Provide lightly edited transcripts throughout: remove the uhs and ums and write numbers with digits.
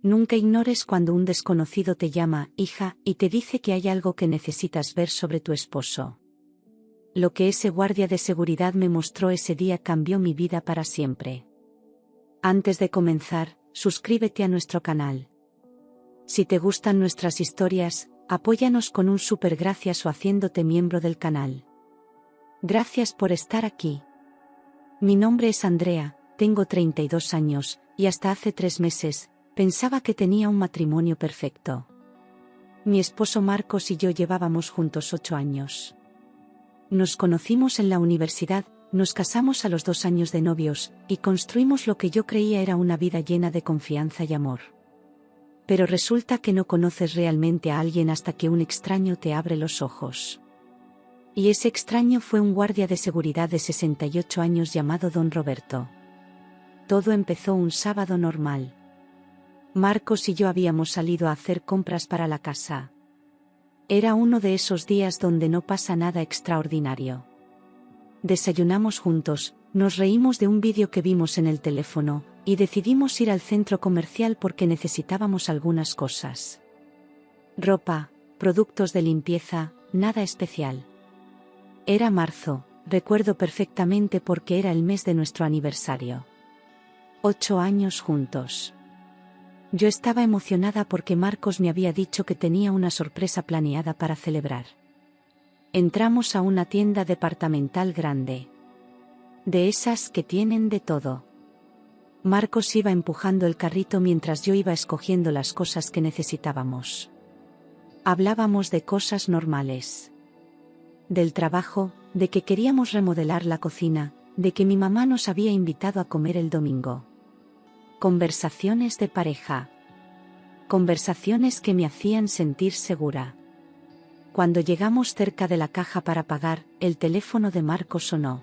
Nunca ignores cuando un desconocido te llama, hija, y te dice que hay algo que necesitas ver sobre tu esposo. Lo que ese guardia de seguridad me mostró ese día cambió mi vida para siempre. Antes de comenzar, suscríbete a nuestro canal. Si te gustan nuestras historias, apóyanos con un super gracias o haciéndote miembro del canal. Gracias por estar aquí. Mi nombre es Andrea, tengo 32 años, y hasta hace 3 meses, pensaba que tenía un matrimonio perfecto. Mi esposo Marcos y yo llevábamos juntos 8 años. Nos conocimos en la universidad, nos casamos a los 2 años de novios, y construimos lo que yo creía era una vida llena de confianza y amor. Pero resulta que no conoces realmente a alguien hasta que un extraño te abre los ojos. Y ese extraño fue un guardia de seguridad de 68 años llamado Don Roberto. Todo empezó un sábado normal. Marcos y yo habíamos salido a hacer compras para la casa. Era uno de esos días donde no pasa nada extraordinario. Desayunamos juntos, nos reímos de un vídeo que vimos en el teléfono, y decidimos ir al centro comercial porque necesitábamos algunas cosas. Ropa, productos de limpieza, nada especial. Era marzo, recuerdo perfectamente porque era el mes de nuestro aniversario. 8 años juntos. Yo estaba emocionada porque Marcos me había dicho que tenía una sorpresa planeada para celebrar. Entramos a una tienda departamental grande. De esas que tienen de todo. Marcos iba empujando el carrito mientras yo iba escogiendo las cosas que necesitábamos. Hablábamos de cosas normales. Del trabajo, de que queríamos remodelar la cocina, de que mi mamá nos había invitado a comer el domingo. Conversaciones de pareja. Conversaciones que me hacían sentir segura. Cuando llegamos cerca de la caja para pagar, el teléfono de Marcos sonó.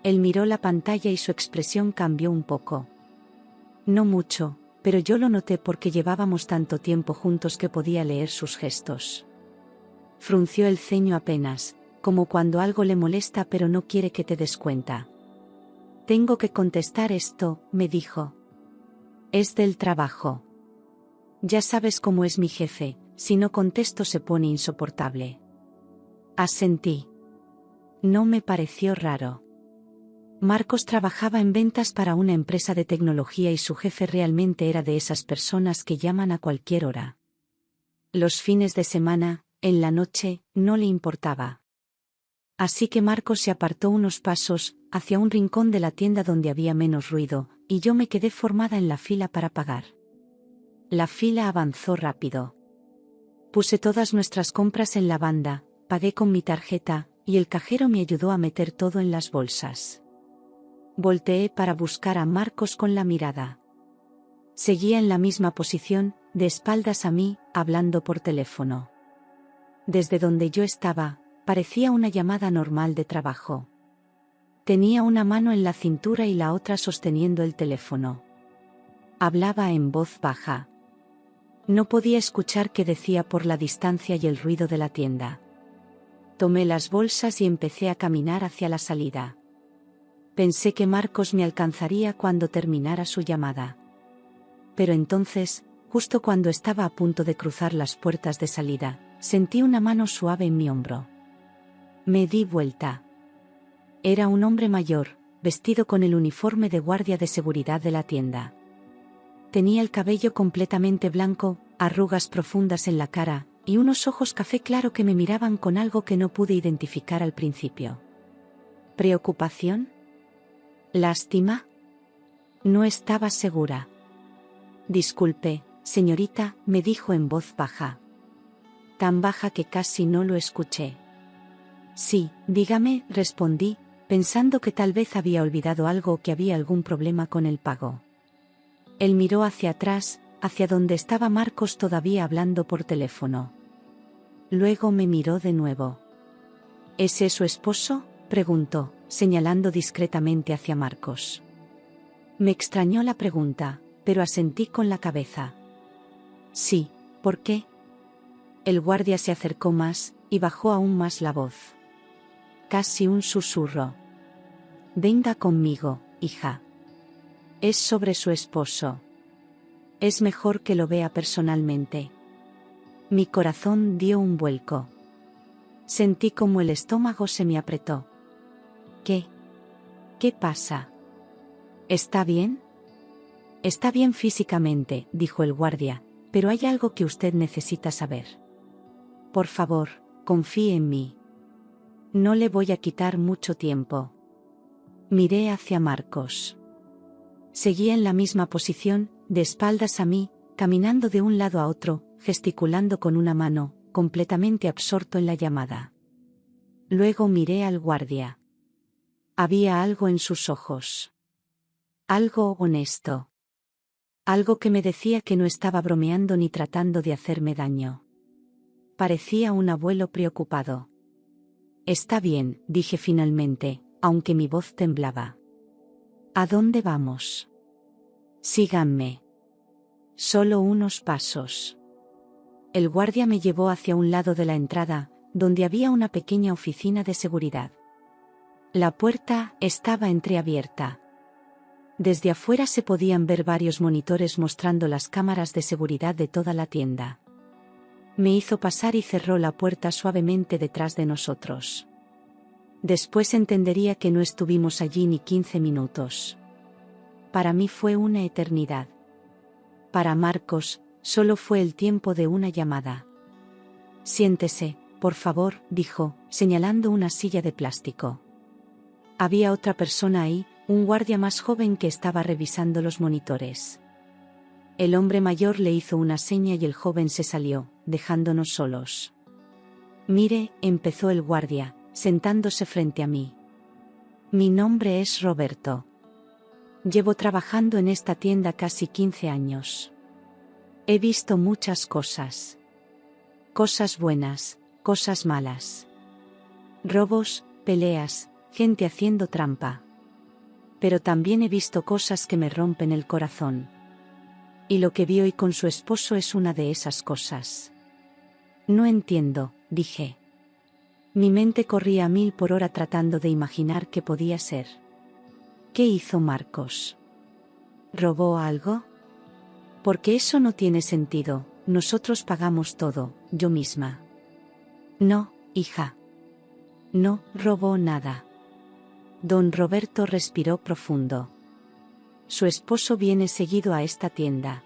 Él miró la pantalla y su expresión cambió un poco. No mucho, pero yo lo noté porque llevábamos tanto tiempo juntos que podía leer sus gestos. Frunció el ceño apenas, como cuando algo le molesta pero no quiere que te des cuenta. Tengo que contestar esto, me dijo. Es del trabajo. Ya sabes cómo es mi jefe, si no contesto se pone insoportable. Asentí. No me pareció raro. Marcos trabajaba en ventas para una empresa de tecnología y su jefe realmente era de esas personas que llaman a cualquier hora. Los fines de semana, en la noche, no le importaba. Así que Marcos se apartó unos pasos, hacia un rincón de la tienda donde había menos ruido, y yo me quedé formada en la fila para pagar. La fila avanzó rápido. Puse todas nuestras compras en la banda, pagué con mi tarjeta, y el cajero me ayudó a meter todo en las bolsas. Volteé para buscar a Marcos con la mirada. Seguía en la misma posición, de espaldas a mí, hablando por teléfono. Desde donde yo estaba, parecía una llamada normal de trabajo. Tenía una mano en la cintura y la otra sosteniendo el teléfono. Hablaba en voz baja. No podía escuchar qué decía por la distancia y el ruido de la tienda. Tomé las bolsas y empecé a caminar hacia la salida. Pensé que Marcos me alcanzaría cuando terminara su llamada. Pero entonces, justo cuando estaba a punto de cruzar las puertas de salida, sentí una mano suave en mi hombro. Me di vuelta. Era un hombre mayor, vestido con el uniforme de guardia de seguridad de la tienda. Tenía el cabello completamente blanco, arrugas profundas en la cara, y unos ojos café claro que me miraban con algo que no pude identificar al principio. ¿Preocupación? ¿Lástima? No estaba segura. Disculpe, señorita, me dijo en voz baja. Tan baja que casi no lo escuché. Sí, dígame, respondí, pensando que tal vez había olvidado algo o que había algún problema con el pago. Él miró hacia atrás, hacia donde estaba Marcos todavía hablando por teléfono. Luego me miró de nuevo. ¿Ese su esposo?, preguntó, señalando discretamente hacia Marcos. Me extrañó la pregunta, pero asentí con la cabeza. Sí, ¿por qué? El guardia se acercó más, y bajó aún más la voz. Casi un susurro. Venga conmigo, hija. Es sobre su esposo. Es mejor que lo vea personalmente. Mi corazón dio un vuelco. Sentí como el estómago se me apretó. ¿Qué? ¿Qué pasa? ¿Está bien? Está bien físicamente, dijo el guardia, pero hay algo que usted necesita saber. Por favor, confíe en mí. No le voy a quitar mucho tiempo. Miré hacia Marcos. Seguía en la misma posición, de espaldas a mí, caminando de un lado a otro, gesticulando con una mano, completamente absorto en la llamada. Luego miré al guardia. Había algo en sus ojos. Algo honesto. Algo que me decía que no estaba bromeando ni tratando de hacerme daño. Parecía un abuelo preocupado. Está bien, dije finalmente, aunque mi voz temblaba. ¿A dónde vamos? Síganme. Solo unos pasos. El guardia me llevó hacia un lado de la entrada, donde había una pequeña oficina de seguridad. La puerta estaba entreabierta. Desde afuera se podían ver varios monitores mostrando las cámaras de seguridad de toda la tienda. Me hizo pasar y cerró la puerta suavemente detrás de nosotros. Después entendería que no estuvimos allí ni 15 minutos. Para mí fue una eternidad. Para Marcos, solo fue el tiempo de una llamada. Siéntese, por favor, dijo, señalando una silla de plástico. Había otra persona ahí, un guardia más joven que estaba revisando los monitores. El hombre mayor le hizo una seña y el joven se salió, dejándonos solos. Mire, empezó el guardia, sentándose frente a mí. Mi nombre es Roberto. Llevo trabajando en esta tienda casi 15 años. He visto muchas cosas. Cosas buenas, cosas malas. Robos, peleas, gente haciendo trampa. Pero también he visto cosas que me rompen el corazón. Y lo que vi hoy con su esposo es una de esas cosas. No entiendo, dije. Mi mente corría a 1000 por hora tratando de imaginar qué podía ser. ¿Qué hizo Marcos? ¿Robó algo? Porque eso no tiene sentido, nosotros pagamos todo, yo misma. No, hija. No robó nada. Don Roberto respiró profundo. Su esposo viene seguido a esta tienda.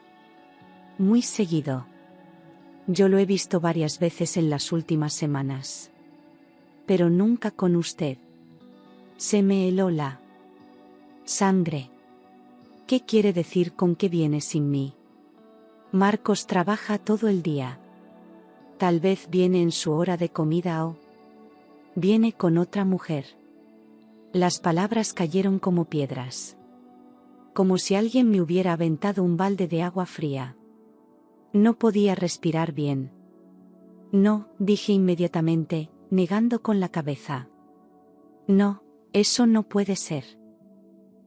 Muy seguido. Yo lo he visto varias veces en las últimas semanas. Pero nunca con usted. Se me heló la sangre. ¿Qué quiere decir con que viene sin mí? Marcos trabaja todo el día. Tal vez viene en su hora de comida o viene con otra mujer. Las palabras cayeron como piedras. Como si alguien me hubiera aventado un balde de agua fría. No podía respirar bien. No, dije inmediatamente, negando con la cabeza. No, eso no puede ser.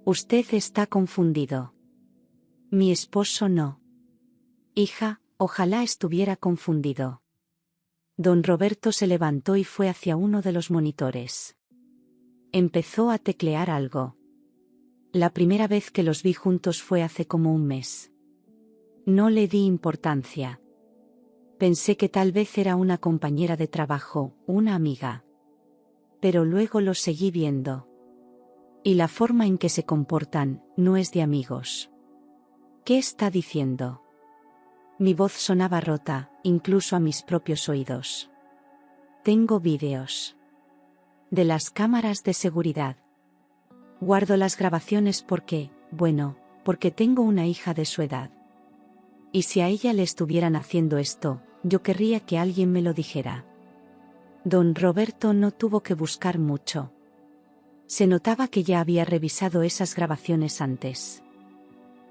Usted está confundido. Mi esposo no. Hija, ojalá estuviera confundido. Don Roberto se levantó y fue hacia uno de los monitores. Empezó a teclear algo. La primera vez que los vi juntos fue hace como un mes. No le di importancia. Pensé que tal vez era una compañera de trabajo, una amiga. Pero luego los seguí viendo. Y la forma en que se comportan, no es de amigos. ¿Qué está diciendo? Mi voz sonaba rota, incluso a mis propios oídos. Tengo vídeos. De las cámaras de seguridad. Guardo las grabaciones porque, bueno, porque tengo una hija de su edad. Y si a ella le estuvieran haciendo esto, yo querría que alguien me lo dijera. Don Roberto no tuvo que buscar mucho. Se notaba que ya había revisado esas grabaciones antes.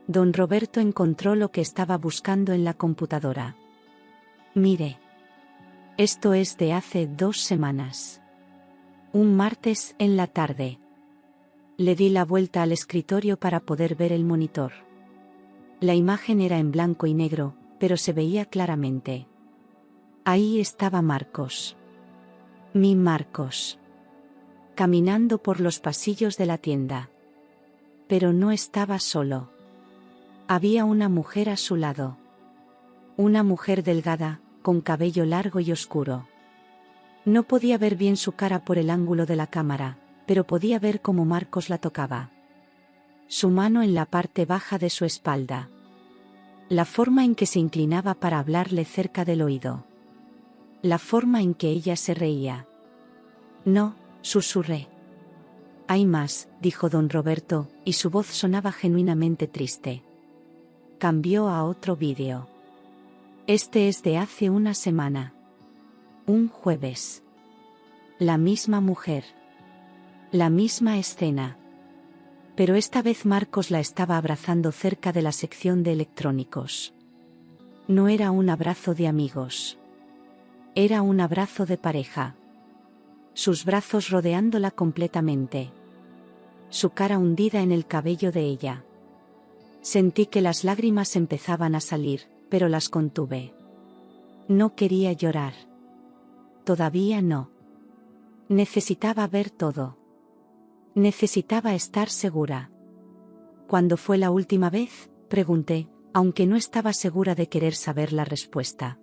Don Roberto encontró lo que estaba buscando en la computadora. Mire. Esto es de hace 2 semanas. Un martes en la tarde. Le di la vuelta al escritorio para poder ver el monitor. La imagen era en blanco y negro, pero se veía claramente. Ahí estaba Marcos. Mi Marcos. Caminando por los pasillos de la tienda. Pero no estaba solo. Había una mujer a su lado. Una mujer delgada, con cabello largo y oscuro. No podía ver bien su cara por el ángulo de la cámara, pero podía ver cómo Marcos la tocaba. Su mano en la parte baja de su espalda. La forma en que se inclinaba para hablarle cerca del oído. La forma en que ella se reía. No, susurré. Hay más, dijo don Roberto, y su voz sonaba genuinamente triste. Cambió a otro vídeo. Este es de hace una semana. Un jueves. La misma mujer. La misma escena. Pero esta vez Marcos la estaba abrazando cerca de la sección de electrónicos. No era un abrazo de amigos. Era un abrazo de pareja. Sus brazos rodeándola completamente. Su cara hundida en el cabello de ella. Sentí que las lágrimas empezaban a salir, pero las contuve. No quería llorar. Todavía no. Necesitaba ver todo. Necesitaba estar segura. ¿Cuándo fue la última vez?, pregunté, aunque no estaba segura de querer saber la respuesta.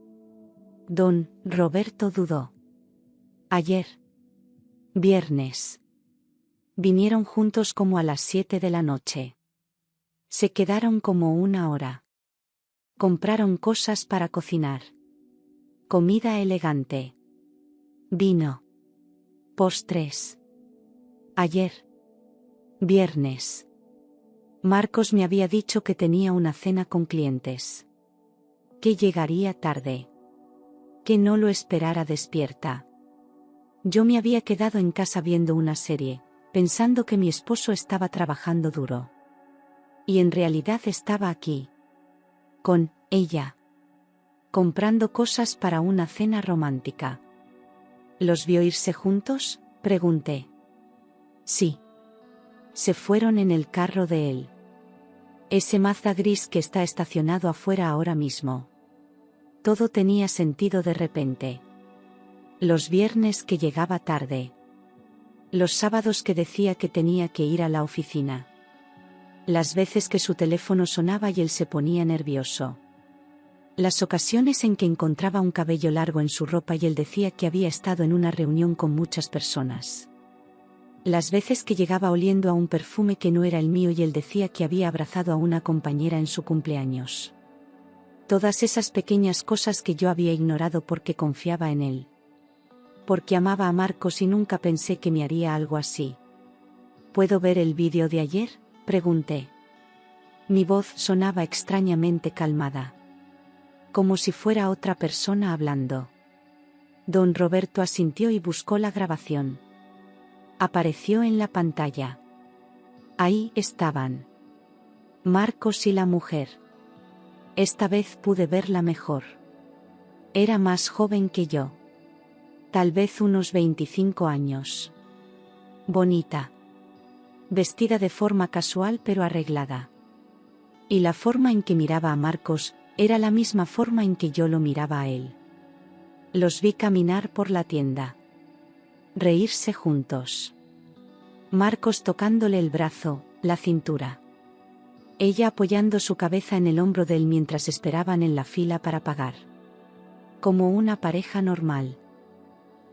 Don Roberto dudó. Ayer. Viernes. Vinieron juntos como a las 7 de la noche. Se quedaron como una hora. Compraron cosas para cocinar. Comida elegante. Vino. Postres. Ayer. Viernes. Marcos me había dicho que tenía una cena con clientes. Que llegaría tarde. Que no lo esperara despierta. Yo me había quedado en casa viendo una serie, pensando que mi esposo estaba trabajando duro. Y en realidad estaba aquí. Con ella. Comprando cosas para una cena romántica. ¿Los vio irse juntos?, pregunté. Sí. Se fueron en el carro de él. Ese Mazda gris que está estacionado afuera ahora mismo. Todo tenía sentido de repente. Los viernes que llegaba tarde. Los sábados que decía que tenía que ir a la oficina. Las veces que su teléfono sonaba y él se ponía nervioso. Las ocasiones en que encontraba un cabello largo en su ropa y él decía que había estado en una reunión con muchas personas. Las veces que llegaba oliendo a un perfume que no era el mío y él decía que había abrazado a una compañera en su cumpleaños. Todas esas pequeñas cosas que yo había ignorado porque confiaba en él. Porque amaba a Marcos y nunca pensé que me haría algo así. ¿Puedo ver el vídeo de ayer?, pregunté. Mi voz sonaba extrañamente calmada. Como si fuera otra persona hablando. Don Roberto asintió y buscó la grabación. Apareció en la pantalla. Ahí estaban. Marcos y la mujer. Esta vez pude verla mejor. Era más joven que yo. Tal vez unos 25 años. Bonita. Vestida de forma casual pero arreglada. Y la forma en que miraba a Marcos era la misma forma en que yo lo miraba a él. Los vi caminar por la tienda. Reírse juntos. Marcos tocándole el brazo, la cintura. Ella apoyando su cabeza en el hombro de él mientras esperaban en la fila para pagar. Como una pareja normal.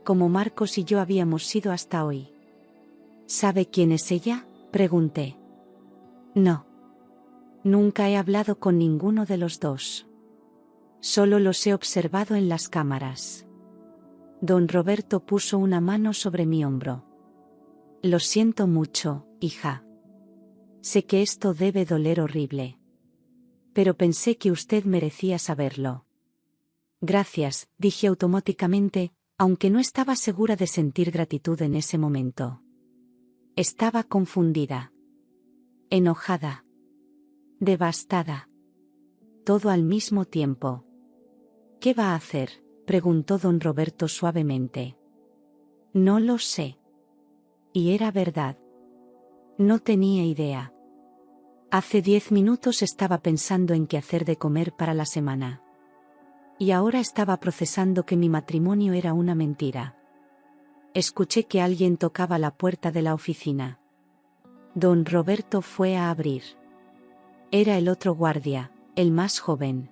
Como Marcos y yo habíamos sido hasta hoy. ¿Sabe quién es ella?, pregunté. No. Nunca he hablado con ninguno de los dos. Solo los he observado en las cámaras. Don Roberto puso una mano sobre mi hombro. Lo siento mucho, hija. Sé que esto debe doler horrible. Pero pensé que usted merecía saberlo. Gracias, dije automáticamente, aunque no estaba segura de sentir gratitud en ese momento. Estaba confundida. Enojada. Devastada. Todo al mismo tiempo. ¿Qué va a hacer?, preguntó don Roberto suavemente. No lo sé. Y era verdad. No tenía idea. Hace 10 minutos estaba pensando en qué hacer de comer para la semana. Y ahora estaba procesando que mi matrimonio era una mentira. Escuché que alguien tocaba la puerta de la oficina. Don Roberto fue a abrir. Era el otro guardia, el más joven.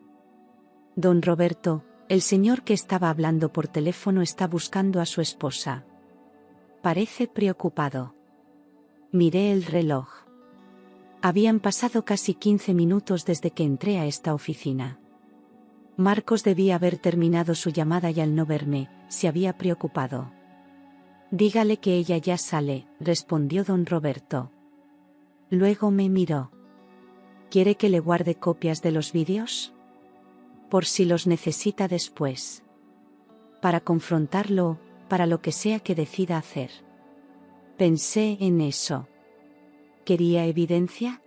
Don Roberto, el señor que estaba hablando por teléfono está buscando a su esposa. Parece preocupado. Miré el reloj. Habían pasado casi 15 minutos desde que entré a esta oficina. Marcos debía haber terminado su llamada y al no verme, se había preocupado. Dígale que ella ya sale, respondió don Roberto. Luego me miró. ¿Quiere que le guarde copias de los vídeos? Por si los necesita después. Para confrontarlo, para lo que sea que decida hacer. Pensé en eso. ¿Quería evidencia?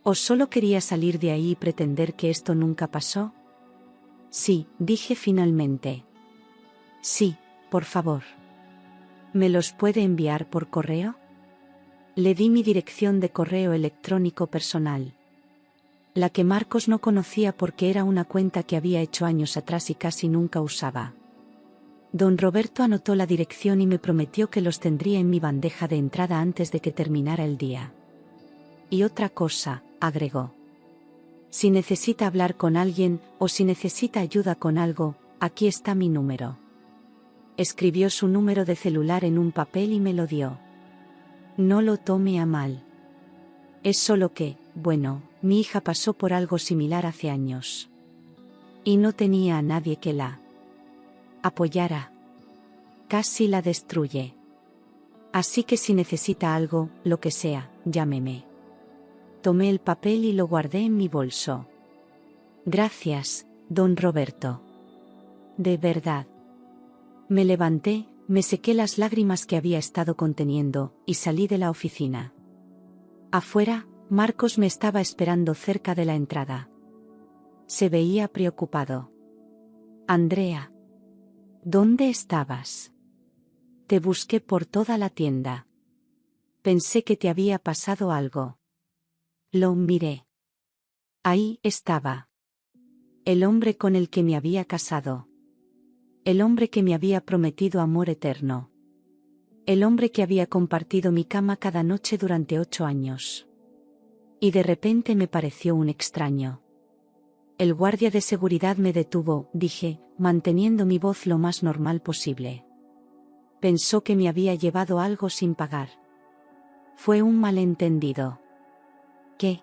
¿O solo quería salir de ahí y pretender que esto nunca pasó? Sí, dije finalmente. Sí, por favor. ¿Me los puede enviar por correo? Le di mi dirección de correo electrónico personal. La que Marcos no conocía porque era una cuenta que había hecho años atrás y casi nunca usaba. Don Roberto anotó la dirección y me prometió que los tendría en mi bandeja de entrada antes de que terminara el día. Y otra cosa, agregó. Si necesita hablar con alguien, o si necesita ayuda con algo, aquí está mi número. Escribió su número de celular en un papel y me lo dio. No lo tome a mal. Es solo que, bueno, mi hija pasó por algo similar hace años. Y no tenía a nadie que la apoyara. Casi la destruye. Así que si necesita algo, lo que sea, llámeme. Tomé el papel y lo guardé en mi bolso. Gracias, don Roberto. De verdad. Me levanté, me sequé las lágrimas que había estado conteniendo, y salí de la oficina. Afuera, Marcos me estaba esperando cerca de la entrada. Se veía preocupado. Andrea. ¿Dónde estabas? Te busqué por toda la tienda. Pensé que te había pasado algo. Lo miré. Ahí estaba. El hombre con el que me había casado. El hombre que me había prometido amor eterno. El hombre que había compartido mi cama cada noche durante 8 años. Y de repente me pareció un extraño. El guardia de seguridad me detuvo, dije, manteniendo mi voz lo más normal posible. Pensó que me había llevado algo sin pagar. Fue un malentendido. ¿Qué?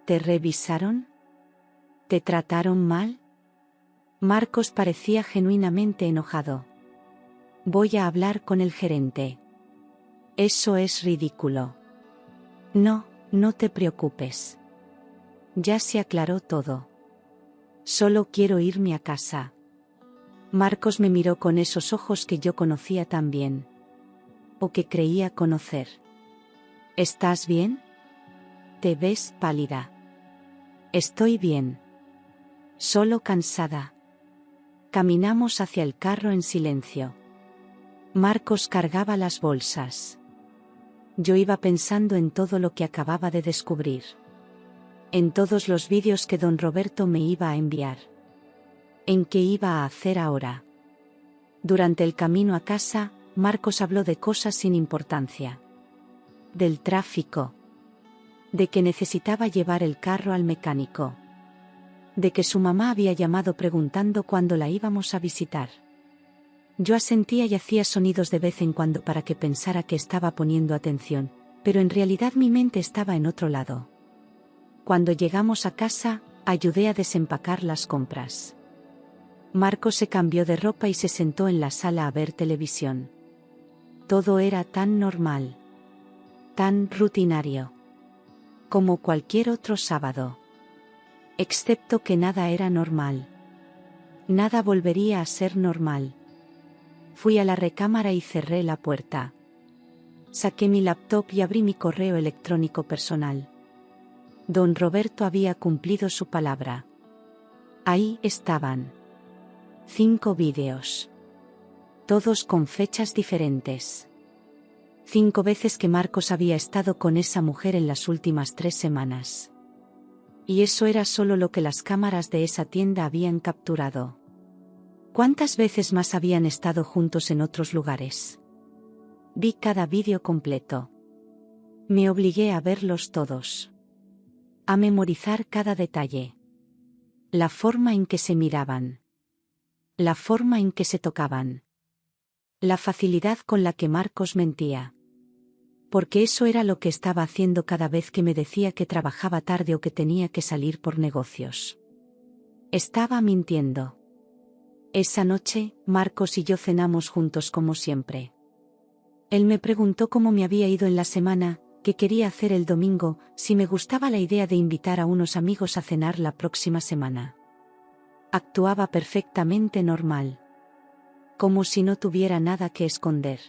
¿Te revisaron? ¿Te trataron mal? Marcos parecía genuinamente enojado. Voy a hablar con el gerente. Eso es ridículo. No, no te preocupes. Ya se aclaró todo. Solo quiero irme a casa. Marcos me miró con esos ojos que yo conocía tan bien. O que creía conocer. ¿Estás bien? Te ves pálida. Estoy bien. Solo cansada. Caminamos hacia el carro en silencio. Marcos cargaba las bolsas. Yo iba pensando en todo lo que acababa de descubrir. En todos los vídeos que don Roberto me iba a enviar. ¿En qué iba a hacer ahora? Durante el camino a casa, Marcos habló de cosas sin importancia. Del tráfico. De que necesitaba llevar el carro al mecánico. De que su mamá había llamado preguntando cuándo la íbamos a visitar. Yo asentía y hacía sonidos de vez en cuando para que pensara que estaba poniendo atención, pero en realidad mi mente estaba en otro lado. Cuando llegamos a casa, ayudé a desempacar las compras. Marcos se cambió de ropa y se sentó en la sala a ver televisión. Todo era tan normal. Tan rutinario. Como cualquier otro sábado. Excepto que nada era normal. Nada volvería a ser normal. Fui a la recámara y cerré la puerta. Saqué mi laptop y abrí mi correo electrónico personal. Don Roberto había cumplido su palabra. Ahí estaban. 5 vídeos. Todos con fechas diferentes. 5 veces que Marcos había estado con esa mujer en las últimas 3 semanas. Y eso era solo lo que las cámaras de esa tienda habían capturado. ¿Cuántas veces más habían estado juntos en otros lugares? Vi cada vídeo completo. Me obligué a verlos todos. A memorizar cada detalle. La forma en que se miraban. La forma en que se tocaban. La facilidad con la que Marcos mentía. Porque eso era lo que estaba haciendo cada vez que me decía que trabajaba tarde o que tenía que salir por negocios. Estaba mintiendo. Esa noche, Marcos y yo cenamos juntos como siempre. Él me preguntó cómo me había ido en la semana, qué quería hacer el domingo, si me gustaba la idea de invitar a unos amigos a cenar la próxima semana. Actuaba perfectamente normal. Como si no tuviera nada que esconder.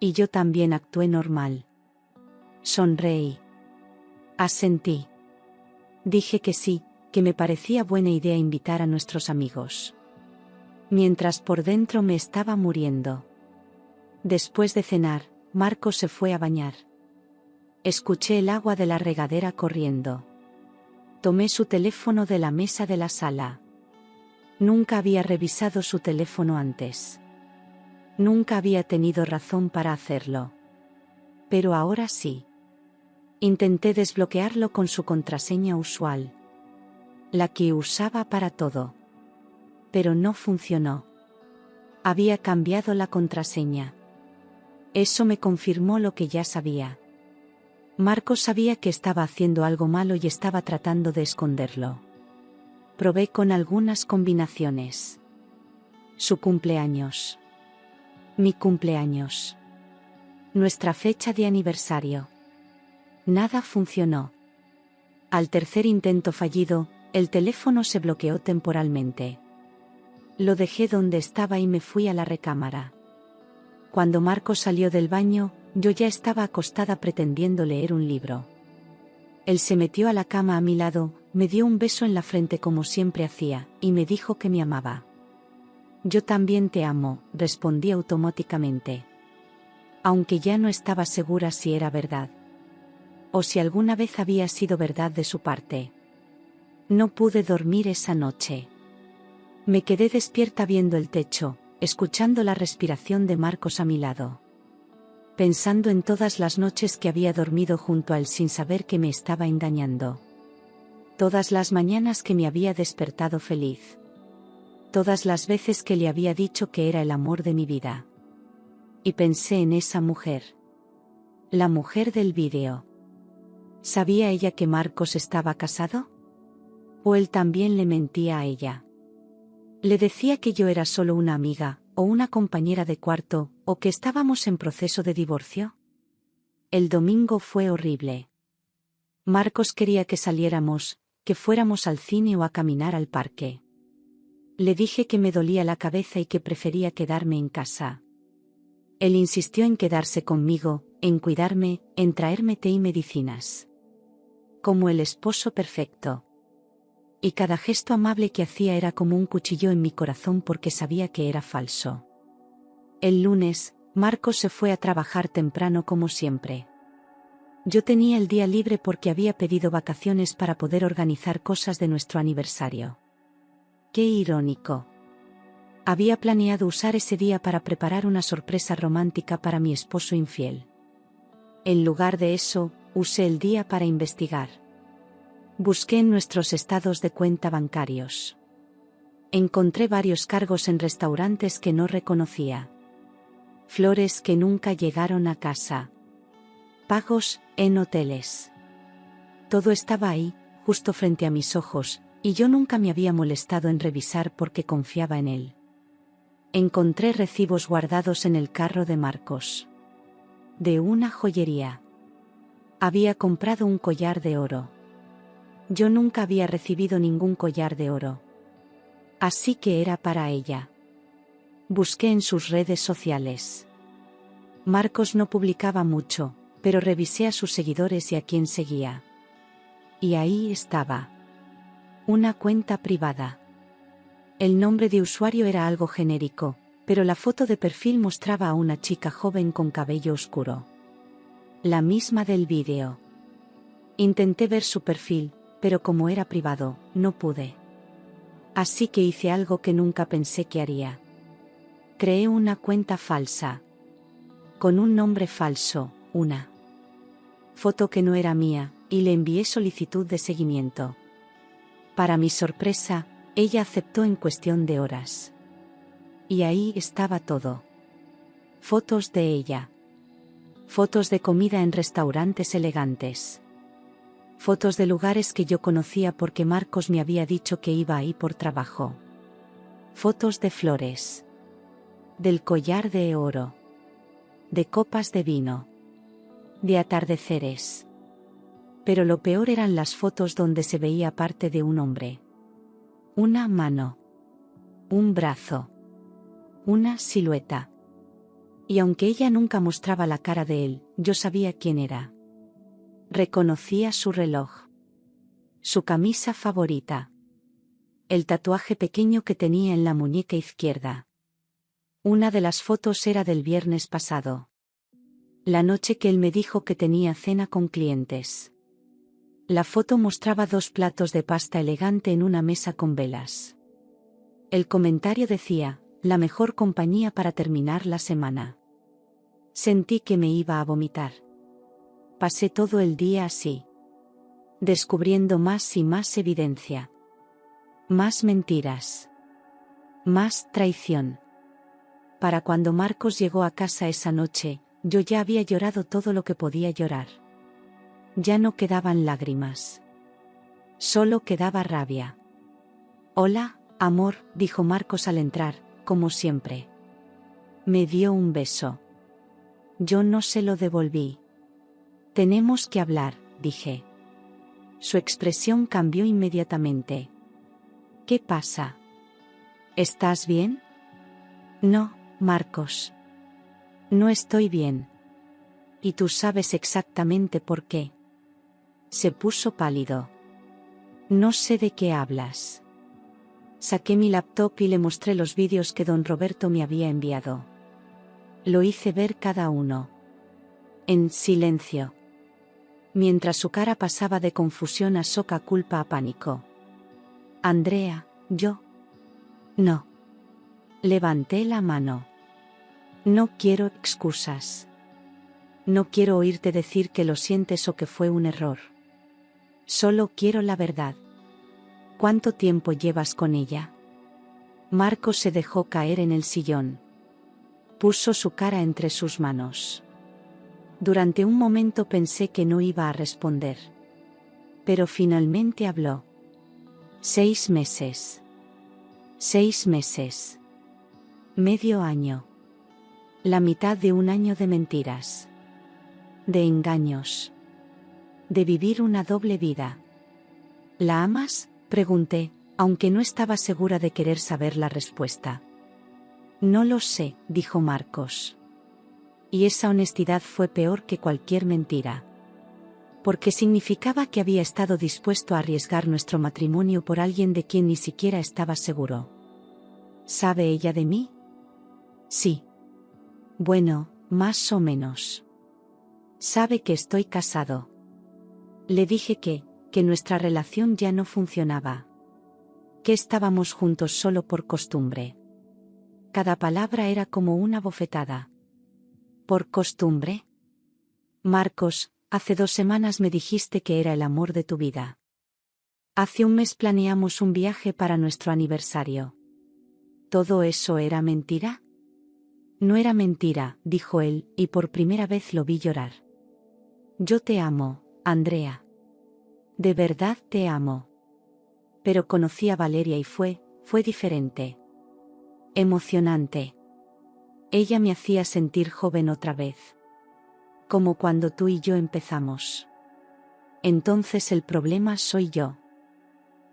Y yo también actué normal. Sonreí. Asentí. Dije que sí, que me parecía buena idea invitar a nuestros amigos. Mientras por dentro me estaba muriendo. Después de cenar, Marcos se fue a bañar. Escuché el agua de la regadera corriendo. Tomé su teléfono de la mesa de la sala. Nunca había revisado su teléfono antes. Nunca había tenido razón para hacerlo. Pero ahora sí. Intenté desbloquearlo con su contraseña usual. La que usaba para todo. Pero no funcionó. Había cambiado la contraseña. Eso me confirmó lo que ya sabía. Marcos sabía que estaba haciendo algo malo y estaba tratando de esconderlo. Probé con algunas combinaciones. Su cumpleaños. Mi cumpleaños. Nuestra fecha de aniversario. Nada funcionó. Al tercer intento fallido, el teléfono se bloqueó temporalmente. Lo dejé donde estaba y me fui a la recámara. Cuando Marcos salió del baño, yo ya estaba acostada pretendiendo leer un libro. Él se metió a la cama a mi lado, me dio un beso en la frente como siempre hacía, y me dijo que me amaba. Yo también te amo, respondí automáticamente. Aunque ya no estaba segura si era verdad. O si alguna vez había sido verdad de su parte. No pude dormir esa noche. Me quedé despierta viendo el techo, escuchando la respiración de Marcos a mi lado. Pensando en todas las noches que había dormido junto a él sin saber que me estaba engañando. Todas las mañanas que me había despertado feliz. Todas las veces que le había dicho que era el amor de mi vida. Y pensé en esa mujer. La mujer del vídeo. ¿Sabía ella que Marcos estaba casado? ¿O él también le mentía a ella? Le decía que yo era solo una amiga, o una compañera de cuarto, o que estábamos en proceso de divorcio. El domingo fue horrible. Marcos quería que saliéramos, que fuéramos al cine o a caminar al parque. Le dije que me dolía la cabeza y que prefería quedarme en casa. Él insistió en quedarse conmigo, en cuidarme, en traerme té y medicinas. Como el esposo perfecto. Y cada gesto amable que hacía era como un cuchillo en mi corazón porque sabía que era falso. El lunes, Marcos se fue a trabajar temprano como siempre. Yo tenía el día libre porque había pedido vacaciones para poder organizar cosas de nuestro aniversario. Qué irónico. Había planeado usar ese día para preparar una sorpresa romántica para mi esposo infiel. En lugar de eso, usé el día para investigar. Busqué en nuestros estados de cuenta bancarios. Encontré varios cargos en restaurantes que no reconocía. Flores que nunca llegaron a casa. Pagos en hoteles. Todo estaba ahí, justo frente a mis ojos, y yo nunca me había molestado en revisar porque confiaba en él. Encontré recibos guardados en el carro de Marcos. De una joyería. Había comprado un collar de oro. Yo nunca había recibido ningún collar de oro. Así que era para ella. Busqué en sus redes sociales. Marcos no publicaba mucho, pero revisé a sus seguidores y a quién seguía. Y ahí estaba. Una cuenta privada. El nombre de usuario era algo genérico, pero la foto de perfil mostraba a una chica joven con cabello oscuro. La misma del vídeo. Intenté ver su perfil, pero como era privado, no pude. Así que hice algo que nunca pensé que haría. Creé una cuenta falsa. Con un nombre falso, una foto que no era mía, y le envié solicitud de seguimiento. Para mi sorpresa, ella aceptó en cuestión de horas. Y ahí estaba todo. Fotos de ella. Fotos de comida en restaurantes elegantes. Fotos de lugares que yo conocía porque Marcos me había dicho que iba ahí por trabajo. Fotos de flores. Del collar de oro. De copas de vino. De atardeceres. Pero lo peor eran las fotos donde se veía parte de un hombre. Una mano. Un brazo. Una silueta. Y aunque ella nunca mostraba la cara de él, yo sabía quién era. Reconocía su reloj. Su camisa favorita. El tatuaje pequeño que tenía en la muñeca izquierda. Una de las fotos era del viernes pasado. La noche que él me dijo que tenía cena con clientes. La foto mostraba 2 platos de pasta elegante en una mesa con velas. El comentario decía, la mejor compañía para terminar la semana. Sentí que me iba a vomitar. Pasé todo el día así. Descubriendo más y más evidencia. Más mentiras. Más traición. Para cuando Marcos llegó a casa esa noche, yo ya había llorado todo lo que podía llorar. Ya no quedaban lágrimas. Solo quedaba rabia. Hola, amor, dijo Marcos al entrar, como siempre. Me dio un beso. Yo no se lo devolví. Tenemos que hablar, dije. Su expresión cambió inmediatamente. ¿Qué pasa? ¿Estás bien? No, Marcos. No estoy bien. Y tú sabes exactamente por qué. Se puso pálido. No sé de qué hablas. Saqué mi laptop y le mostré los vídeos que don Roberto me había enviado. Lo hice ver cada uno. En silencio. Mientras su cara pasaba de confusión a soca culpa a pánico. Andrea, yo. No. Levanté la mano. No quiero excusas. No quiero oírte decir que lo sientes o que fue un error. Solo quiero la verdad. ¿Cuánto tiempo llevas con ella? Marcos se dejó caer en el sillón. Puso su cara entre sus manos. Durante un momento pensé que no iba a responder. Pero finalmente habló. 6 meses. 6 meses. Medio año. La mitad de un año de mentiras. De engaños. De vivir una doble vida. ¿La amas?, pregunté, aunque no estaba segura de querer saber la respuesta. No lo sé, dijo Marcos. Y esa honestidad fue peor que cualquier mentira. Porque significaba que había estado dispuesto a arriesgar nuestro matrimonio por alguien de quien ni siquiera estaba seguro. ¿Sabe ella de mí? Sí. Bueno, más o menos. Sabe que estoy casado. Le dije que nuestra relación ya no funcionaba. Que estábamos juntos solo por costumbre. Cada palabra era como una bofetada. ¿Por costumbre? Marcos, hace 2 semanas me dijiste que era el amor de tu vida. Hace un mes planeamos un viaje para nuestro aniversario. ¿Todo eso era mentira? No era mentira, dijo él, y por primera vez lo vi llorar. Yo te amo, Andrea. De verdad te amo. Pero conocí a Valeria y fue diferente. Emocionante. Ella me hacía sentir joven otra vez. Como cuando tú y yo empezamos. Entonces el problema soy yo.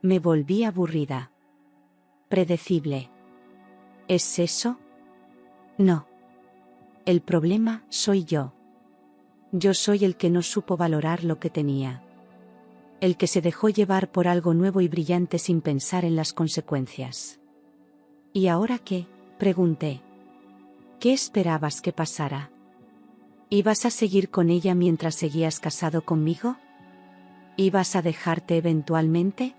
Me volví aburrida. Predecible. ¿Es eso? No. El problema soy yo. Yo soy el que no supo valorar lo que tenía. El que se dejó llevar por algo nuevo y brillante sin pensar en las consecuencias. ¿Y ahora qué?, pregunté. ¿Qué esperabas que pasara? ¿Ibas a seguir con ella mientras seguías casado conmigo? ¿Ibas a dejarte eventualmente?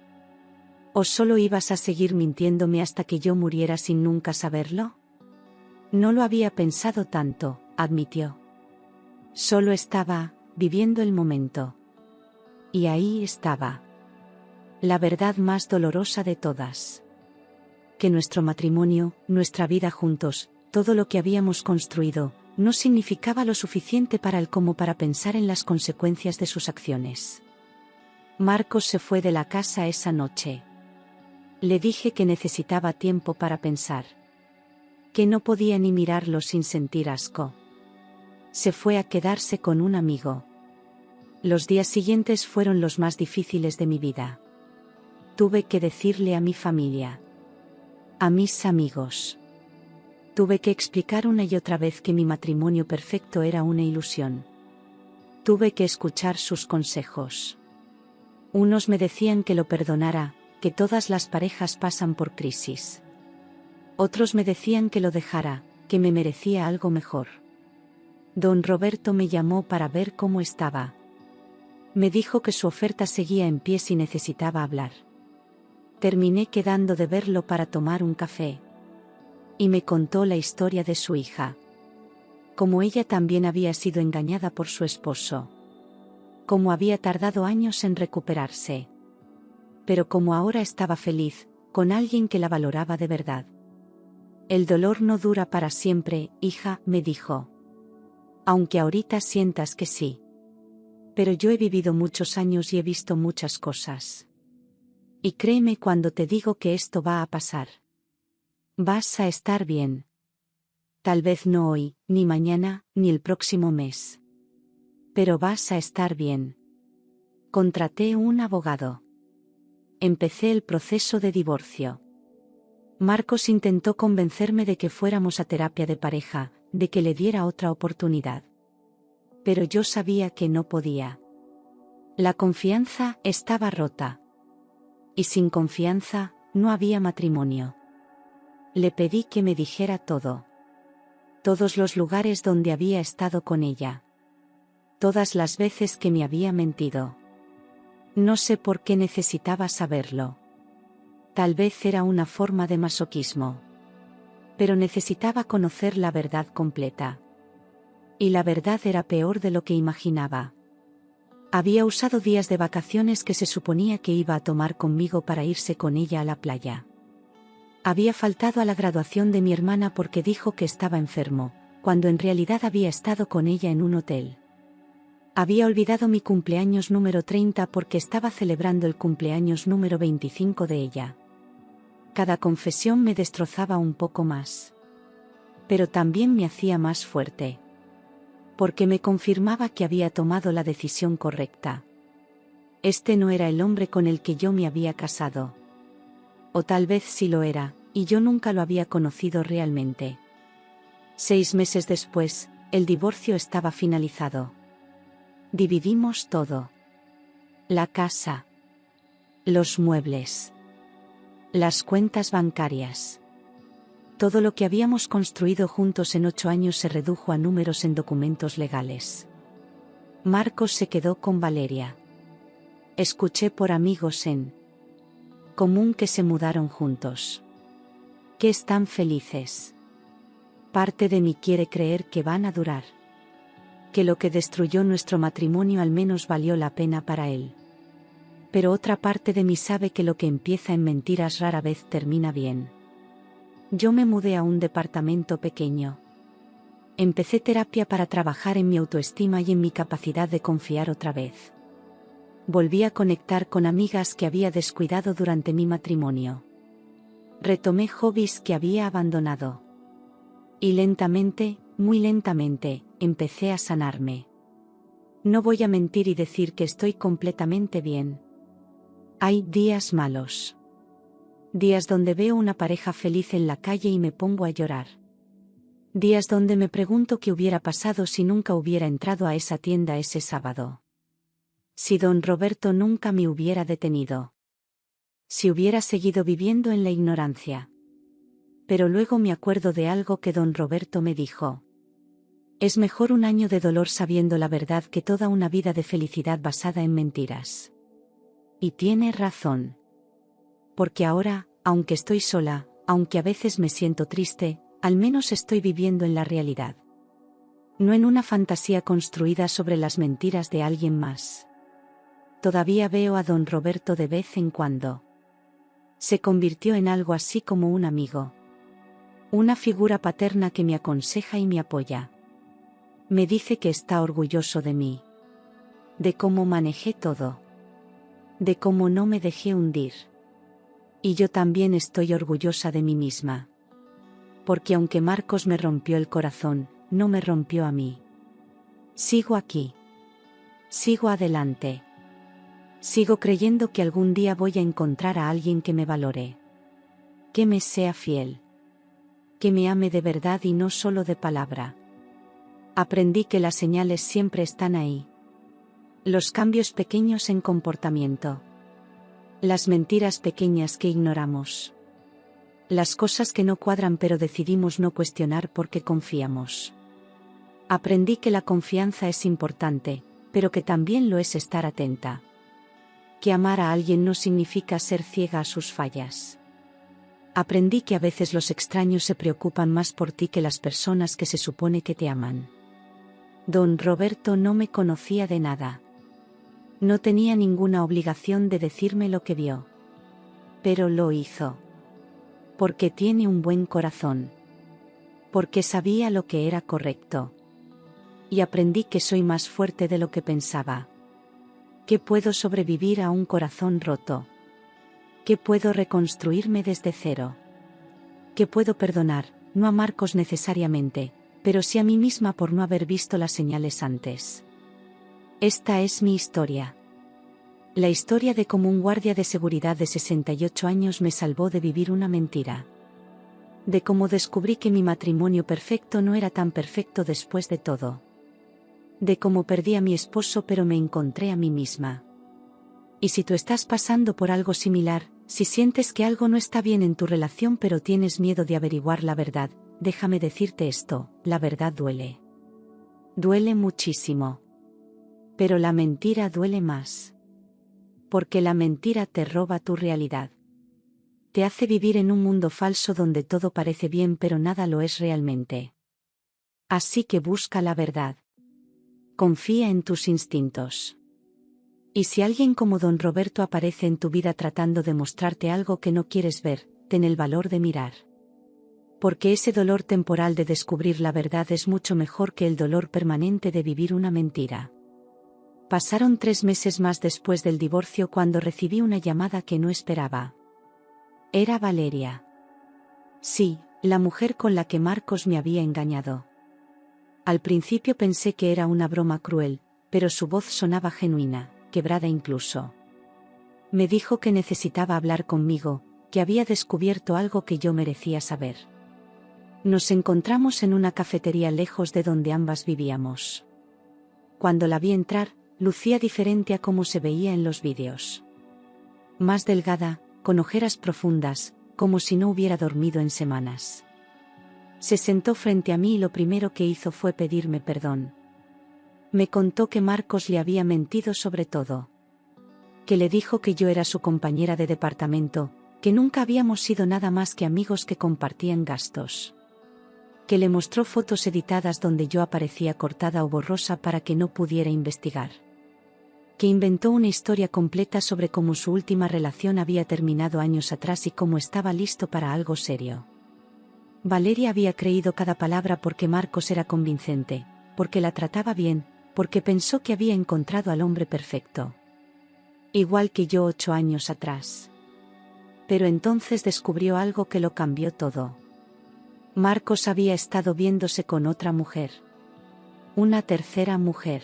¿O solo ibas a seguir mintiéndome hasta que yo muriera sin nunca saberlo? No lo había pensado tanto, admitió. Solo estaba viviendo el momento. Y ahí estaba. La verdad más dolorosa de todas. Que nuestro matrimonio, nuestra vida juntos, todo lo que habíamos construido, no significaba lo suficiente para él como para pensar en las consecuencias de sus acciones. Marcos se fue de la casa esa noche. Le dije que necesitaba tiempo para pensar. Que no podía ni mirarlo sin sentir asco. Se fue a quedarse con un amigo. Los días siguientes fueron los más difíciles de mi vida. Tuve que decirle a mi familia. A mis amigos. Tuve que explicar una y otra vez que mi matrimonio perfecto era una ilusión. Tuve que escuchar sus consejos. Unos me decían que lo perdonara, que todas las parejas pasan por crisis. Otros me decían que lo dejara, que me merecía algo mejor. Don Roberto me llamó para ver cómo estaba. Me dijo que su oferta seguía en pie si necesitaba hablar. Terminé quedando de verlo para tomar un café. Y me contó la historia de su hija. Cómo ella también había sido engañada por su esposo. Cómo había tardado años en recuperarse. Pero cómo ahora estaba feliz, con alguien que la valoraba de verdad. El dolor no dura para siempre, hija, me dijo. Aunque ahorita sientas que sí. Pero yo he vivido muchos años y he visto muchas cosas. Y créeme cuando te digo que esto va a pasar. Vas a estar bien. Tal vez no hoy, ni mañana, ni el próximo mes. Pero vas a estar bien. Contraté un abogado. Empecé el proceso de divorcio. Marcos intentó convencerme de que fuéramos a terapia de pareja, de que le diera otra oportunidad. Pero yo sabía que no podía. La confianza estaba rota. Y sin confianza, no había matrimonio. Le pedí que me dijera todo. Todos los lugares donde había estado con ella. Todas las veces que me había mentido. No sé por qué necesitaba saberlo. Tal vez era una forma de masoquismo. Pero necesitaba conocer la verdad completa. Y la verdad era peor de lo que imaginaba. Había usado días de vacaciones que se suponía que iba a tomar conmigo para irse con ella a la playa. Había faltado a la graduación de mi hermana porque dijo que estaba enfermo, cuando en realidad había estado con ella en un hotel. Había olvidado mi cumpleaños número 30 porque estaba celebrando el cumpleaños número 25 de ella. Cada confesión me destrozaba un poco más. Pero también me hacía más fuerte. Porque me confirmaba que había tomado la decisión correcta. Este no era el hombre con el que yo me había casado. O tal vez sí lo era, y yo nunca lo había conocido realmente. 6 meses después, el divorcio estaba finalizado. Dividimos todo. La casa. Los muebles. Las cuentas bancarias. Todo lo que habíamos construido juntos en 8 años se redujo a números en documentos legales. Marcos se quedó con Valeria. Escuché por amigos en común que se mudaron juntos. Que están felices. Parte de mí quiere creer que van a durar. Que lo que destruyó nuestro matrimonio al menos valió la pena para él. Pero otra parte de mí sabe que lo que empieza en mentiras rara vez termina bien. Yo me mudé a un departamento pequeño. Empecé terapia para trabajar en mi autoestima y en mi capacidad de confiar otra vez. Volví a conectar con amigas que había descuidado durante mi matrimonio. Retomé hobbies que había abandonado. Y lentamente, muy lentamente, empecé a sanarme. No voy a mentir y decir que estoy completamente bien. Hay días malos. Días donde veo una pareja feliz en la calle y me pongo a llorar. Días donde me pregunto qué hubiera pasado si nunca hubiera entrado a esa tienda ese sábado. Si don Roberto nunca me hubiera detenido. Si hubiera seguido viviendo en la ignorancia. Pero luego me acuerdo de algo que don Roberto me dijo. Es mejor un año de dolor sabiendo la verdad que toda una vida de felicidad basada en mentiras. Y tiene razón. Porque ahora, aunque estoy sola, aunque a veces me siento triste, al menos estoy viviendo en la realidad. No en una fantasía construida sobre las mentiras de alguien más. Todavía veo a don Roberto de vez en cuando. Se convirtió en algo así como un amigo. Una figura paterna que me aconseja y me apoya. Me dice que está orgulloso de mí. De cómo manejé todo. De cómo no me dejé hundir. Y yo también estoy orgullosa de mí misma. Porque aunque Marcos me rompió el corazón, no me rompió a mí. Sigo aquí. Sigo adelante. Sigo creyendo que algún día voy a encontrar a alguien que me valore. Que me sea fiel. Que me ame de verdad y no solo de palabra. Aprendí que las señales siempre están ahí. Los cambios pequeños en comportamiento. Las mentiras pequeñas que ignoramos. Las cosas que no cuadran pero decidimos no cuestionar porque confiamos. Aprendí que la confianza es importante, pero que también lo es estar atenta. Que amar a alguien no significa ser ciega a sus fallas. Aprendí que a veces los extraños se preocupan más por ti que las personas que se supone que te aman. Don Roberto no me conocía de nada. No tenía ninguna obligación de decirme lo que vio. Pero lo hizo. Porque tiene un buen corazón. Porque sabía lo que era correcto. Y aprendí que soy más fuerte de lo que pensaba. Que puedo sobrevivir a un corazón roto. Que puedo reconstruirme desde cero. Que puedo perdonar, no a Marcos necesariamente, pero sí a mí misma por no haber visto las señales antes. Esta es mi historia. La historia de cómo un guardia de seguridad de 68 años me salvó de vivir una mentira. De cómo descubrí que mi matrimonio perfecto no era tan perfecto después de todo. De cómo perdí a mi esposo pero me encontré a mí misma. Y si tú estás pasando por algo similar, si sientes que algo no está bien en tu relación pero tienes miedo de averiguar la verdad, déjame decirte esto, la verdad duele. Duele muchísimo. Pero la mentira duele más. Porque la mentira te roba tu realidad. Te hace vivir en un mundo falso donde todo parece bien pero nada lo es realmente. Así que busca la verdad. Confía en tus instintos. Y si alguien como don Roberto aparece en tu vida tratando de mostrarte algo que no quieres ver, ten el valor de mirar. Porque ese dolor temporal de descubrir la verdad es mucho mejor que el dolor permanente de vivir una mentira. Pasaron 3 meses más después del divorcio cuando recibí una llamada que no esperaba. Era Valeria. Sí, la mujer con la que Marcos me había engañado. Al principio pensé que era una broma cruel, pero su voz sonaba genuina, quebrada incluso. Me dijo que necesitaba hablar conmigo, que había descubierto algo que yo merecía saber. Nos encontramos en una cafetería lejos de donde ambas vivíamos. Cuando la vi entrar, lucía diferente a cómo se veía en los vídeos. Más delgada, con ojeras profundas, como si no hubiera dormido en semanas. Se sentó frente a mí y lo primero que hizo fue pedirme perdón. Me contó que Marcos le había mentido sobre todo. Que le dijo que yo era su compañera de departamento, que nunca habíamos sido nada más que amigos que compartían gastos. Que le mostró fotos editadas donde yo aparecía cortada o borrosa para que no pudiera investigar. Que inventó una historia completa sobre cómo su última relación había terminado años atrás y cómo estaba listo para algo serio. Valeria había creído cada palabra porque Marcos era convincente, porque la trataba bien, porque pensó que había encontrado al hombre perfecto. Igual que yo 8 años atrás. Pero entonces descubrió algo que lo cambió todo. Marcos había estado viéndose con otra mujer. Una tercera mujer.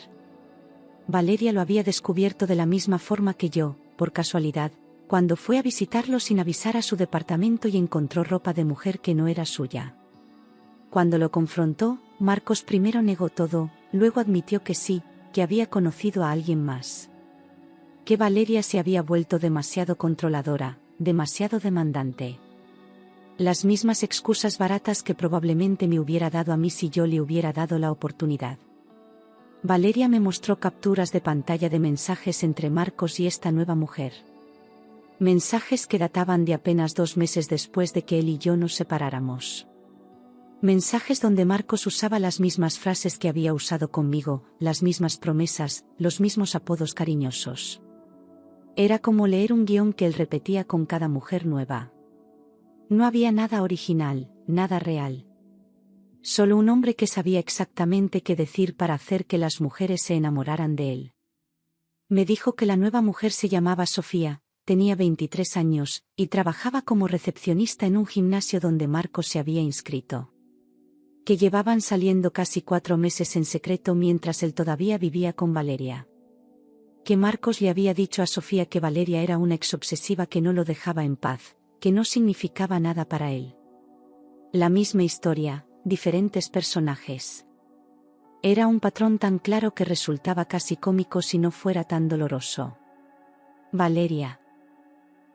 Valeria lo había descubierto de la misma forma que yo, por casualidad, cuando fue a visitarlo sin avisar a su departamento y encontró ropa de mujer que no era suya. Cuando lo confrontó, Marcos primero negó todo, luego admitió que sí, que había conocido a alguien más. Que Valeria se había vuelto demasiado controladora, demasiado demandante. Las mismas excusas baratas que probablemente me hubiera dado a mí si yo le hubiera dado la oportunidad. Valeria me mostró capturas de pantalla de mensajes entre Marcos y esta nueva mujer. Mensajes que databan de apenas 2 meses después de que él y yo nos separáramos. Mensajes donde Marcos usaba las mismas frases que había usado conmigo, las mismas promesas, los mismos apodos cariñosos. Era como leer un guión que él repetía con cada mujer nueva. No había nada original, nada real. Solo un hombre que sabía exactamente qué decir para hacer que las mujeres se enamoraran de él. Me dijo que la nueva mujer se llamaba Sofía, tenía 23 años, y trabajaba como recepcionista en un gimnasio donde Marcos se había inscrito. Que llevaban saliendo casi 4 meses en secreto mientras él todavía vivía con Valeria. Que Marcos le había dicho a Sofía que Valeria era una exobsesiva que no lo dejaba en paz, que no significaba nada para él. La misma historia, diferentes personajes. Era un patrón tan claro que resultaba casi cómico si no fuera tan doloroso. Valeria.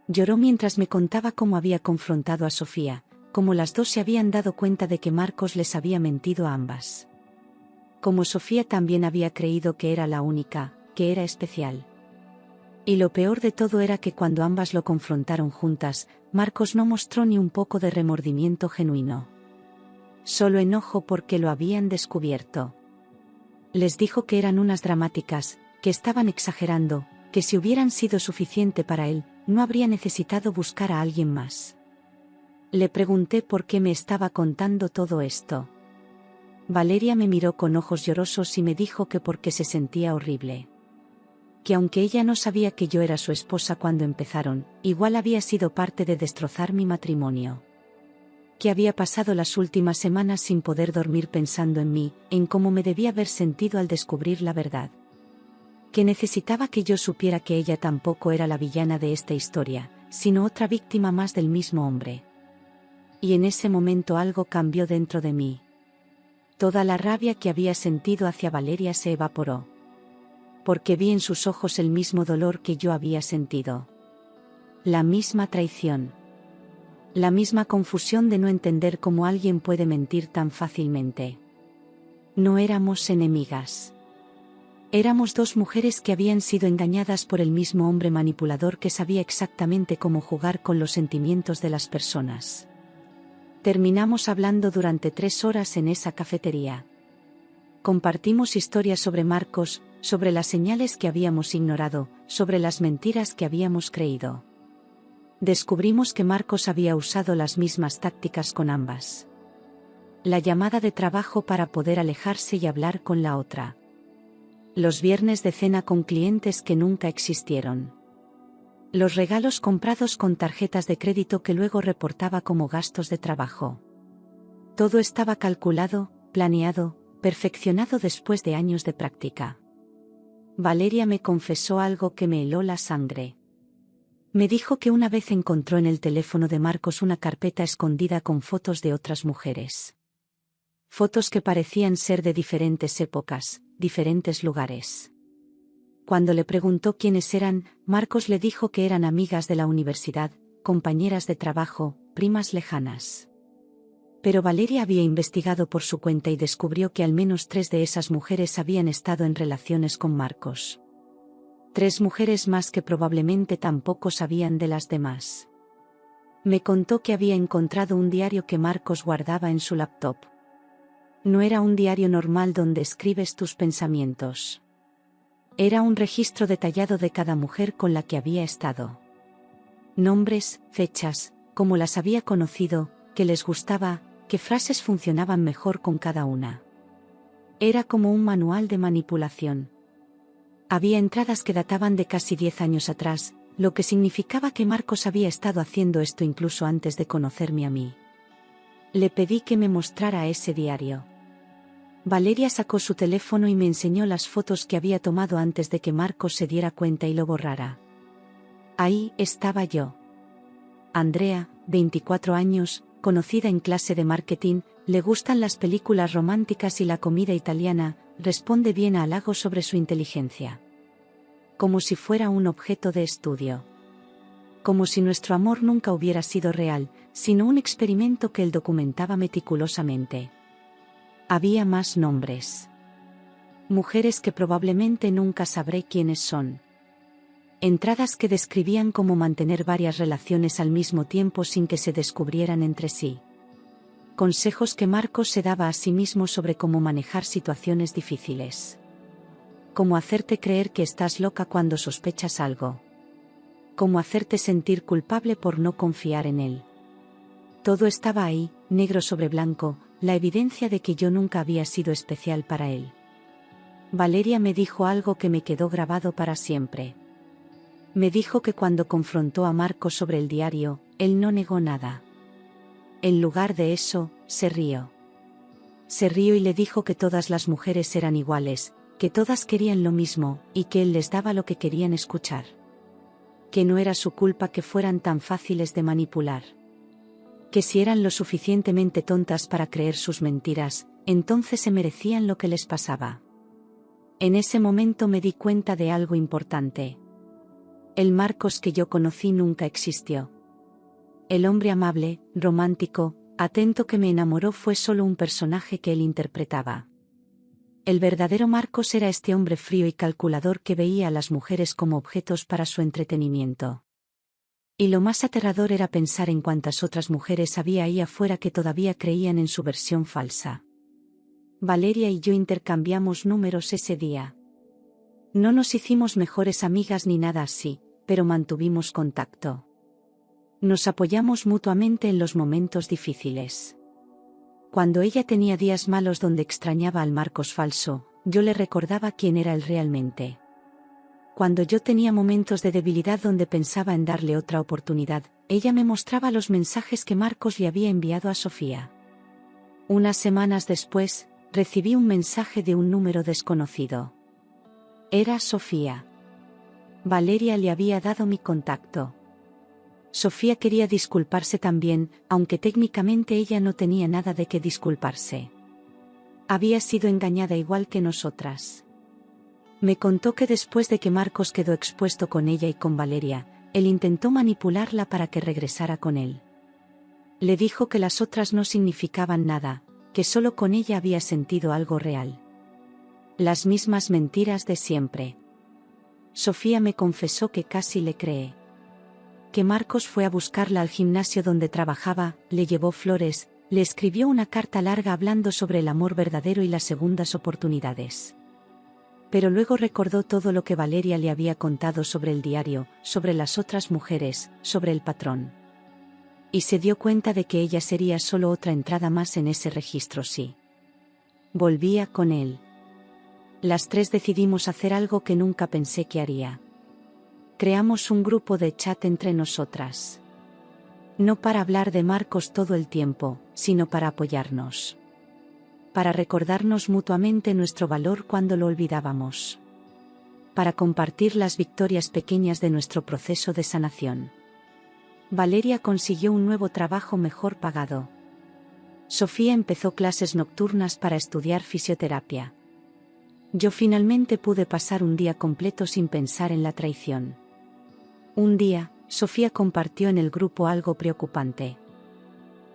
Lloró mientras me contaba cómo había confrontado a Sofía, cómo las dos se habían dado cuenta de que Marcos les había mentido a ambas. Como Sofía también había creído que era la única, que era especial. Y lo peor de todo era que cuando ambas lo confrontaron juntas, Marcos no mostró ni un poco de remordimiento genuino. Solo enojo porque lo habían descubierto. Les dijo que eran unas dramáticas, que estaban exagerando, que si hubieran sido suficiente para él, no habría necesitado buscar a alguien más. Le pregunté por qué me estaba contando todo esto. Valeria me miró con ojos llorosos y me dijo que porque se sentía horrible. Que aunque ella no sabía que yo era su esposa cuando empezaron, igual había sido parte de destrozar mi matrimonio. Que había pasado las últimas semanas sin poder dormir pensando en mí, en cómo me debía haber sentido al descubrir la verdad. Que necesitaba que yo supiera que ella tampoco era la villana de esta historia, sino otra víctima más del mismo hombre. Y en ese momento algo cambió dentro de mí. Toda la rabia que había sentido hacia Valeria se evaporó. Porque vi en sus ojos el mismo dolor que yo había sentido. La misma traición. La misma confusión de no entender cómo alguien puede mentir tan fácilmente. No éramos enemigas. Éramos dos mujeres que habían sido engañadas por el mismo hombre manipulador que sabía exactamente cómo jugar con los sentimientos de las personas. Terminamos hablando durante 3 horas en esa cafetería. Compartimos historias sobre Marcos, sobre las señales que habíamos ignorado, sobre las mentiras que habíamos creído. Descubrimos que Marcos había usado las mismas tácticas con ambas. La llamada de trabajo para poder alejarse y hablar con la otra. Los viernes de cena con clientes que nunca existieron. Los regalos comprados con tarjetas de crédito que luego reportaba como gastos de trabajo. Todo estaba calculado, planeado, perfeccionado después de años de práctica. Valeria me confesó algo que me heló la sangre. Me dijo que una vez encontró en el teléfono de Marcos una carpeta escondida con fotos de otras mujeres. Fotos que parecían ser de diferentes épocas, diferentes lugares. Cuando le preguntó quiénes eran, Marcos le dijo que eran amigas de la universidad, compañeras de trabajo, primas lejanas. Pero Valeria había investigado por su cuenta y descubrió que al menos 3 de esas mujeres habían estado en relaciones con Marcos. 3 mujeres más que probablemente tampoco sabían de las demás. Me contó que había encontrado un diario que Marcos guardaba en su laptop. No era un diario normal donde escribes tus pensamientos. Era un registro detallado de cada mujer con la que había estado. Nombres, fechas, cómo las había conocido, qué les gustaba, qué frases funcionaban mejor con cada una. Era como un manual de manipulación. Había entradas que databan de casi 10 años atrás, lo que significaba que Marcos había estado haciendo esto incluso antes de conocerme a mí. Le pedí que me mostrara ese diario. Valeria sacó su teléfono y me enseñó las fotos que había tomado antes de que Marcos se diera cuenta y lo borrara. Ahí estaba yo. Andrea, 24 años, conocida en clase de marketing, le gustan las películas románticas y la comida italiana, responde bien a halagos sobre su inteligencia. Como si fuera un objeto de estudio. Como si nuestro amor nunca hubiera sido real, sino un experimento que él documentaba meticulosamente. Había más nombres. Mujeres que probablemente nunca sabré quiénes son. Entradas que describían cómo mantener varias relaciones al mismo tiempo sin que se descubrieran entre sí. Consejos que Marcos se daba a sí mismo sobre cómo manejar situaciones difíciles. Cómo hacerte creer que estás loca cuando sospechas algo. Cómo hacerte sentir culpable por no confiar en él. Todo estaba ahí, negro sobre blanco, la evidencia de que yo nunca había sido especial para él. Valeria me dijo algo que me quedó grabado para siempre. Me dijo que cuando confrontó a Marcos sobre el diario, él no negó nada. En lugar de eso, se rió. Se rió y le dijo que todas las mujeres eran iguales, que todas querían lo mismo, y que él les daba lo que querían escuchar. Que no era su culpa que fueran tan fáciles de manipular. Que si eran lo suficientemente tontas para creer sus mentiras, entonces se merecían lo que les pasaba. En ese momento me di cuenta de algo importante. El Marcos que yo conocí nunca existió. El hombre amable, romántico, atento que me enamoró fue solo un personaje que él interpretaba. El verdadero Marcos era este hombre frío y calculador que veía a las mujeres como objetos para su entretenimiento. Y lo más aterrador era pensar en cuántas otras mujeres había ahí afuera que todavía creían en su versión falsa. Valeria y yo intercambiamos números ese día. No nos hicimos mejores amigas ni nada así, pero mantuvimos contacto. Nos apoyamos mutuamente en los momentos difíciles. Cuando ella tenía días malos donde extrañaba al Marcos falso, yo le recordaba quién era él realmente. Cuando yo tenía momentos de debilidad donde pensaba en darle otra oportunidad, ella me mostraba los mensajes que Marcos le había enviado a Sofía. Unas semanas después, recibí un mensaje de un número desconocido. Era Sofía. Valeria le había dado mi contacto. Sofía quería disculparse también, aunque técnicamente ella no tenía nada de qué disculparse. Había sido engañada igual que nosotras. Me contó que después de que Marcos quedó expuesto con ella y con Valeria, él intentó manipularla para que regresara con él. Le dijo que las otras no significaban nada, que solo con ella había sentido algo real. Las mismas mentiras de siempre. Sofía me confesó que casi le cree. Que Marcos fue a buscarla al gimnasio donde trabajaba, le llevó flores, le escribió una carta larga hablando sobre el amor verdadero y las segundas oportunidades. Pero luego recordó todo lo que Valeria le había contado sobre el diario, sobre las otras mujeres, sobre el patrón. Y se dio cuenta de que ella sería solo otra entrada más en ese registro sí. Volvía con él. Las tres decidimos hacer algo que nunca pensé que haría. Creamos un grupo de chat entre nosotras. No para hablar de Marcos todo el tiempo, sino para apoyarnos. Para recordarnos mutuamente nuestro valor cuando lo olvidábamos. Para compartir las victorias pequeñas de nuestro proceso de sanación. Valeria consiguió un nuevo trabajo mejor pagado. Sofía empezó clases nocturnas para estudiar fisioterapia. Yo finalmente pude pasar un día completo sin pensar en la traición. Un día, Sofía compartió en el grupo algo preocupante.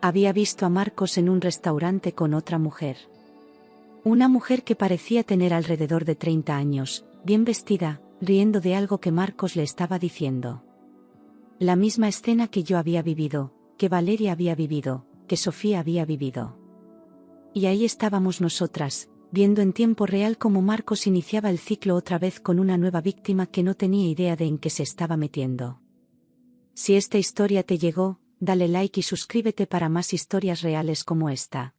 Había visto a Marcos en un restaurante con otra mujer. Una mujer que parecía tener alrededor de 30 años, bien vestida, riendo de algo que Marcos le estaba diciendo. La misma escena que yo había vivido, que Valeria había vivido, que Sofía había vivido. Y ahí estábamos nosotras, viendo en tiempo real cómo Marcos iniciaba el ciclo otra vez con una nueva víctima que no tenía idea de en qué se estaba metiendo. Si esta historia te llegó, dale like y suscríbete para más historias reales como esta.